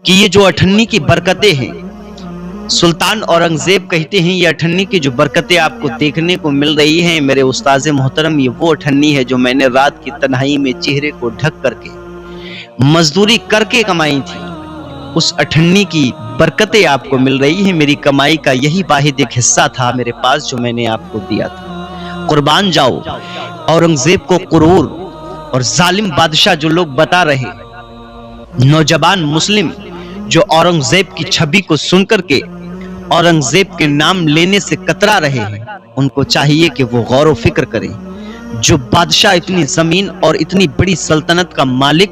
کہ ये जो अठन्नी की बरकतें हैं, सुल्तान औरंगजेब कहते हैं ये अठन्नी की जो बरकतें आपको देखने को मिल रही हैं मेरे उस्ताद मोहतरम, ये वो अठन्नी है जो मैंने रात की तन्हाई में चेहरे को ढक करके मजदूरी करके कमाई थी। उस अठन्नी की बरकतें आपको मिल रही हैं। मेरी कमाई का यही वाहिद एक हिस्सा था मेरे पास जो मैंने आपको दिया था। कुर्बान जाओ औरंगजेब को कुरूर और जालिम बादशाह जो लोग बता रहे, नौजवान मुस्लिम जो औरंगजेब की छवि को सुनकर के औरंगजेब के नाम लेने से कतरा रहे हैं, उनको चाहिए कि वो गौर व फिक्र करें। जो बादशाह इतनी जमीन और इतनी बड़ी सल्तनत का मालिक,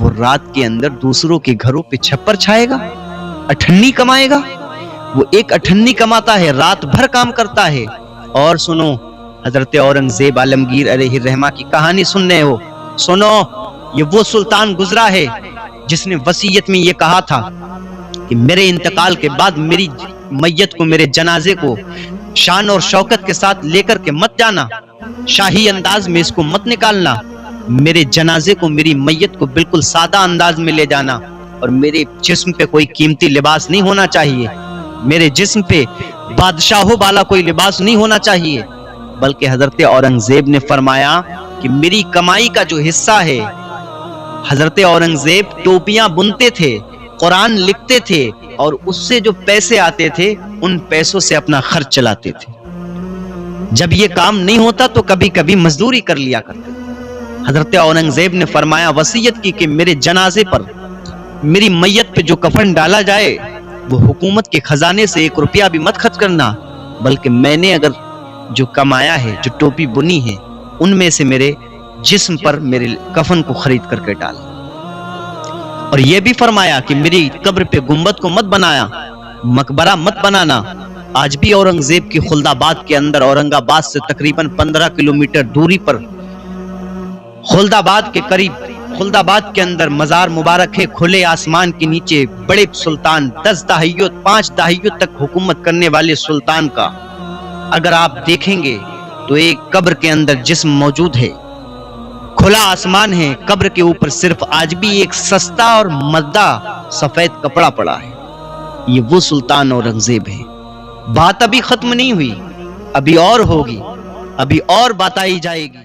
वो रात के अंदर दूसरों के घरों पे छप्पर छाएगा, अठन्नी कमाएगा। वो एक अठन्नी कमाता है, रात भर काम करता है। और सुनो, हजरत औरंगजेब आलमगीर अलैहिर्रहमा की कहानी सुन रहे हो, सुनो, ये वो सुल्तान गुजरा है जिसने वसीयत में ये कहा था कि मेरे इंतकाल के बाद मेरी मैयत को, मेरे जनाजे को शान और शौकत के साथ लेकर के मत जाना, शाही अंदाज में इसको मत निकालना। मेरे जनाजे को, मेरी मैयत को बिल्कुल सादा अंदाज में ले जाना, और मेरे जिस्म पे कोई कीमती लिबास नहीं होना चाहिए, मेरे जिस्म पे बादशाहों वाला कोई लिबास नहीं होना चाहिए। बल्कि हजरत औरंगजेब ने फरमाया कि मेरी कमाई का जो हिस्सा है, हजरत औरंगजेब टोपियां बुनते थे, कुरान लिखते थे, और उससे जो पैसे आते थे उन पैसों से अपना खर्च चलाते थे। जब ये काम नहीं होता तो कभी कभी मजदूरी कर लिया करते। हजरत औरंगजेब ने फरमाया, वसीयत की कि मेरे जनाजे पर, मेरी मैयत पे जो कफन डाला जाए वो हुकूमत के खजाने से 1 रुपया भी मत खर्च करना, बल्कि मैंने अगर जो कमाया है, जो टोपी बुनी है, उनमें से मेरे जिस्म पर मेरे कफन को खरीद करके डाल। और यह भी फरमाया कि मेरी कब्र पे गुंबद को मत बनाया, मकबरा मत बनाना। आज भी औरंगजेब की खुल्दाबाद के अंदर, औरंगाबाद से तकरीबन 15 किलोमीटर दूरी पर खुल्दाबाद के करीब, खुल्दाबाद के अंदर मजार मुबारक है, खुले आसमान के नीचे बड़े सुल्तान, 10 दहाइयों 5 दहाइयों तक हुकूमत करने वाले सुल्तान का अगर आप देखेंगे तो एक कब्र के अंदर जिस्म मौजूद है, खुला आसमान है, कब्र के ऊपर सिर्फ आज भी एक सस्ता और मद्दा सफेद कपड़ा पड़ा है। ये वो सुल्तान औरंगजेब है। बात अभी खत्म नहीं हुई, अभी और होगी, अभी और बताई जाएगी।